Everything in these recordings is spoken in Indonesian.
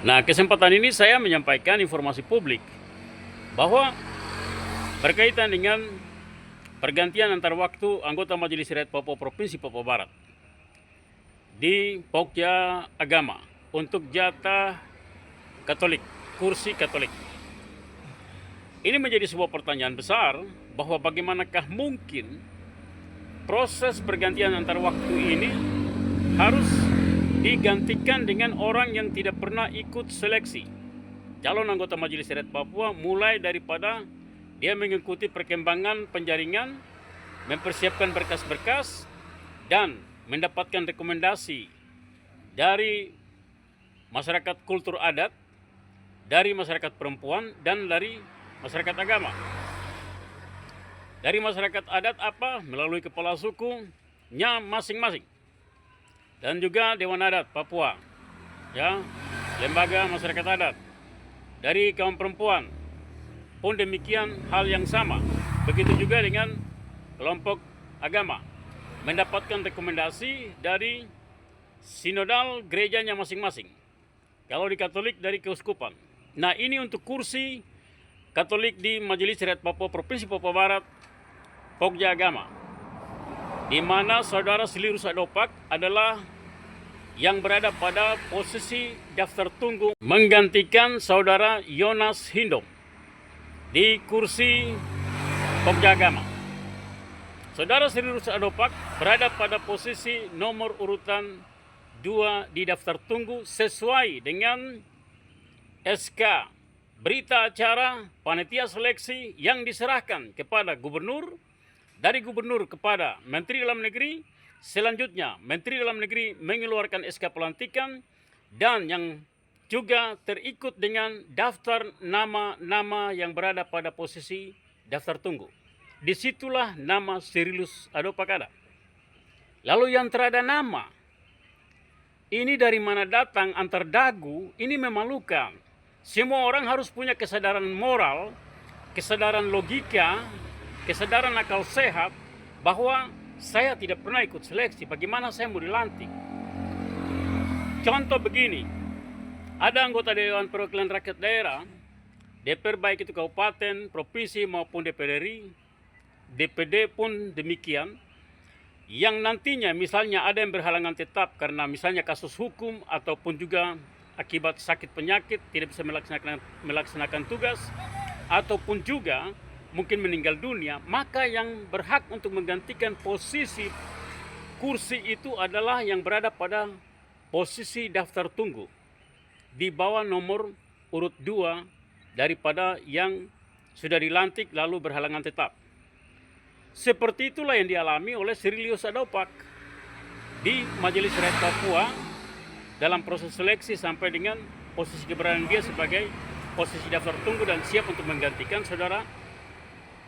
Nah, kesempatan ini saya menyampaikan informasi publik bahwa berkaitan dengan pergantian antar waktu anggota Majelis Rakyat Papua Provinsi Papua Barat di Pokja Agama untuk jatah Katolik, kursi Katolik. Ini menjadi sebuah pertanyaan besar bahwa bagaimanakah mungkin proses pergantian antar waktu ini harus digantikan dengan orang yang tidak pernah ikut seleksi calon anggota Majelis Rakyat Papua, mulai daripada dia mengikuti perkembangan penjaringan, mempersiapkan berkas-berkas, dan mendapatkan rekomendasi dari masyarakat kultur adat, dari masyarakat perempuan, dan dari masyarakat agama. Dari masyarakat adat melalui kepala sukunya masing-masing, dan juga Dewan Adat Papua, ya, lembaga masyarakat adat. Dari kaum perempuan pun demikian, hal yang sama. Begitu juga dengan kelompok agama, mendapatkan rekomendasi dari sinodal gerejanya masing-masing. Kalau di Katolik dari keuskupan. Nah, ini untuk kursi Katolik di Majelis Rakyat Papua Provinsi Papua Barat, Pokja Agama, di mana saudara Silirus Adopak adalah yang berada pada posisi daftar tunggu menggantikan saudara Yonas Hindom di kursi Pokja Agama. Saudara Silirus Adopak berada pada posisi nomor urutan 2 di daftar tunggu sesuai dengan SK berita acara panitia seleksi yang diserahkan kepada gubernur, dari gubernur kepada Menteri Dalam Negeri. Selanjutnya Menteri Dalam Negeri mengeluarkan SK pelantikan, dan yang juga terikut dengan daftar nama-nama yang berada pada posisi daftar tunggu. Disitulah nama Silirus Adopak ada. Lalu yang terada nama, ini dari mana datang antar dagu, ini memalukan. Semua orang harus punya kesadaran moral, kesadaran logika, kesadaran akal sehat bahwa saya tidak pernah ikut seleksi, bagaimana saya mau dilantik. Contoh begini, ada anggota Dewan Perwakilan Rakyat Daerah, DPR baik itu kabupaten, provinsi maupun DPR RI, DPD pun demikian, yang nantinya misalnya ada yang berhalangan tetap karena misalnya kasus hukum ataupun juga akibat sakit penyakit tidak bisa melaksanakan tugas, ataupun juga mungkin meninggal dunia, maka yang berhak untuk menggantikan posisi kursi itu adalah yang berada pada posisi daftar tunggu di bawah nomor urut 2 daripada yang sudah dilantik lalu berhalangan tetap. Seperti itulah yang dialami oleh Silirus Adopak di Majelis Rakyat Papua dalam proses seleksi sampai dengan posisi keberadaan dia sebagai posisi daftar tunggu dan siap untuk menggantikan saudara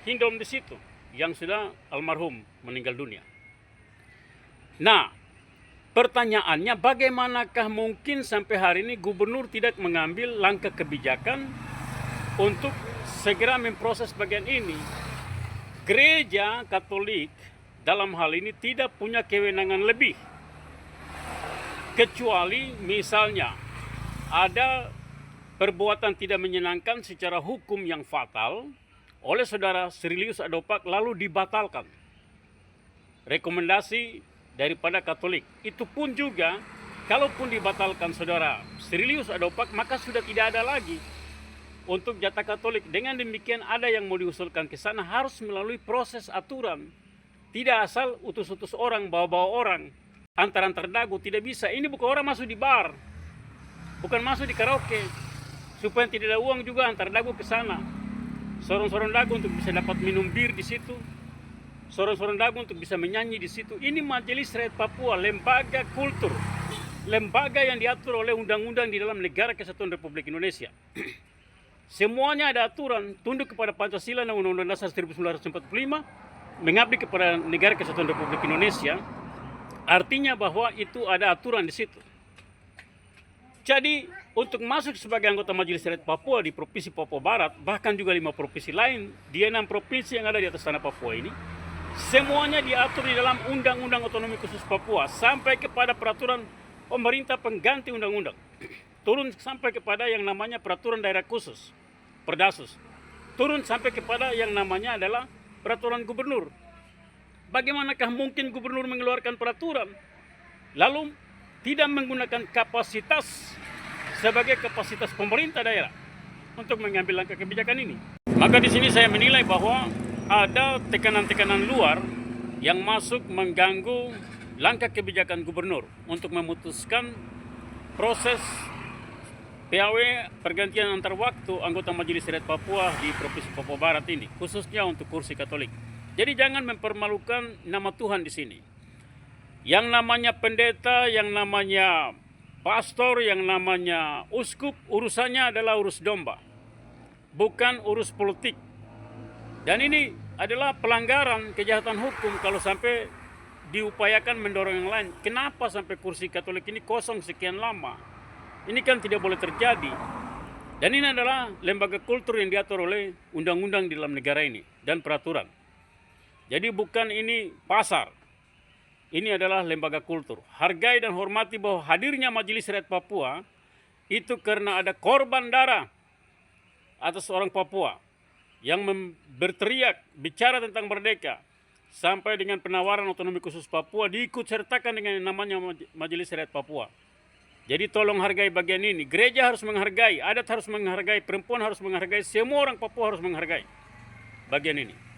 Hindom di situ yang sudah almarhum meninggal dunia. Nah, pertanyaannya, bagaimanakah mungkin sampai hari ini gubernur tidak mengambil langkah kebijakan untuk segera memproses bagian ini? Gereja Katolik dalam hal ini tidak punya kewenangan lebih, kecuali misalnya ada perbuatan tidak menyenangkan secara hukum yang fatal oleh saudara Silirus Adopak lalu dibatalkan rekomendasi daripada Katolik. Itu pun juga kalaupun dibatalkan saudara Silirus Adopak, maka sudah tidak ada lagi untuk jatah Katolik. Dengan demikian ada yang mau diusulkan ke sana harus melalui proses aturan. Tidak asal utus-utus orang, bawa-bawa orang antar-antar dagu, tidak bisa. Ini bukan orang masuk di bar, bukan masuk di karaoke supaya tidak ada uang juga antar dagu ke sana. Sorong-sorong dagu untuk bisa dapat minum bir di situ, sorong-sorong dagu untuk bisa menyanyi di situ. Ini Majelis Rakyat Papua, lembaga kultur, lembaga yang diatur oleh undang-undang di dalam Negara Kesatuan Republik Indonesia. Semuanya ada aturan, tunduk kepada Pancasila dan Undang-Undang Dasar 1945, mengabdi kepada Negara Kesatuan Republik Indonesia. Artinya bahwa itu ada aturan di situ. Jadi untuk masuk sebagai anggota Majelis Rakyat Papua di Provinsi Papua Barat, bahkan juga 5 provinsi lain, di 6 provinsi yang ada di atas tanah Papua ini, semuanya diatur di dalam Undang-Undang Otonomi Khusus Papua sampai kepada peraturan pemerintah pengganti undang-undang. turun sampai kepada yang namanya peraturan daerah khusus, Perdasus, turun sampai kepada yang namanya adalah peraturan gubernur. Bagaimanakah mungkin gubernur mengeluarkan peraturan lalu tidak menggunakan kapasitas sebagai kapasitas pemerintah daerah untuk mengambil langkah kebijakan ini? Maka di sini saya menilai bahwa ada tekanan-tekanan luar yang masuk mengganggu langkah kebijakan gubernur untuk memutuskan proses PAW pergantian antar waktu anggota Majelis Rakyat Papua di Provinsi Papua Barat ini, khususnya untuk kursi Katolik. Jadi jangan mempermalukan nama Tuhan di sini. Yang namanya pendeta, yang namanya pastor, yang namanya uskup, urusannya adalah urus domba, bukan urus politik. Dan ini adalah pelanggaran kejahatan hukum kalau sampai diupayakan mendorong yang lain. Kenapa sampai kursi Katolik ini kosong sekian lama? Ini kan tidak boleh terjadi. Dan ini adalah lembaga kultur yang diatur oleh undang-undang di dalam negara ini dan peraturan. Jadi bukan ini pasar. Ini adalah lembaga kultur. Hargai dan hormati bahwa hadirnya Majelis Rakyat Papua itu karena ada korban darah atas orang Papua yang berteriak bicara tentang merdeka sampai dengan penawaran otonomi khusus Papua diikut sertakan dengan yang namanya Majelis Rakyat Papua. Jadi tolong hargai bagian ini. Gereja harus menghargai, adat harus menghargai, perempuan harus menghargai, semua orang Papua harus menghargai bagian ini.